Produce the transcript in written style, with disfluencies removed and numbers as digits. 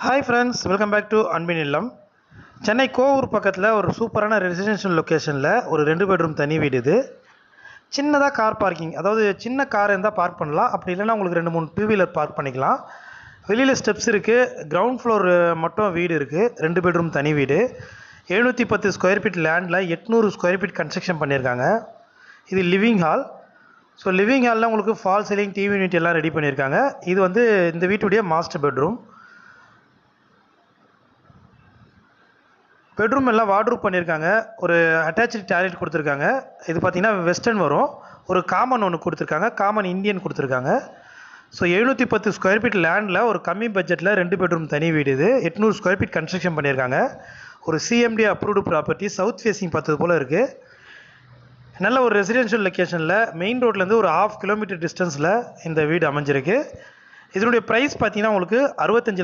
Hi friends, welcome back to Anbin Illam. Chennai Kovur பக்கத்தில் ஒரு சூப்பரான ரெசிடென்ஷியல் லொக்கேஷனில் ஒரு 2 பெட்ரூம் தனி வீடு இது. சின்னதாக கார் பார்க்கிங், அதாவது சின்ன கார் இருந்தால் பார்க் பண்ணலாம். அப்படி இல்லைன்னா உங்களுக்கு 2-3 டூ வீலர் பார்க் பண்ணிக்கலாம். வெளியில் ஸ்டெப்ஸ் இருக்குது. கிரவுண்ட் ஃப்ளோர் மட்டும் வீடு இருக்குது. 2 பெட்ரூம் தனி வீடு. 710 ஸ்கொயர் ஃபீட் லேண்டில் 800 ஸ்கொயர் ஃபீட் கன்ஸ்ட்ரக்ஷன் பண்ணியிருக்காங்க. இது லிவிங் ஹால். ஸோ லிவிங் ஹாலில் உங்களுக்கு ஃபால் சீலிங், டிவி யூனிட் எல்லாம் ரெடி பண்ணியிருக்காங்க. இது வந்து இந்த வீட்டுடைய மாஸ்டர் பெட்ரூம். பெட்ரூம் எல்லாம் வார்ட்ரூப் பண்ணியிருக்காங்க. ஒரு அட்டாச்சு டாய்லெட் கொடுத்துருக்காங்க. இது பார்த்தீங்கன்னா வெஸ்டர்ன் வரும். ஒரு காமன் ஒன்று கொடுத்துருக்காங்க. காமன் இந்தியன் கொடுத்துருக்காங்க. ஸோ 710 ஸ்கொயர் ஃபீட் லேண்டில் ஒரு கம்மி பட்ஜெட்டில் 2 பெட்ரூம் தனி வீடு இது. 800 ஸ்கொயர் ஃபீட் கன்ஸ்ட்ரக்ஷன் பண்ணியிருக்காங்க. ஒரு CMD approved property. South facing பார்த்தது போல் இருக்குது. நல்ல ஒரு ரெசிடென்ஷியல் லொக்கேஷனில் மெயின் ரோட்லேருந்து ஒரு 1/2 கிலோமீட்டர் டிஸ்டன்ஸில் இந்த வீடு அமைஞ்சிருக்கு. இதனுடைய ப்ரைஸ் பார்த்தீங்கன்னா உங்களுக்கு 65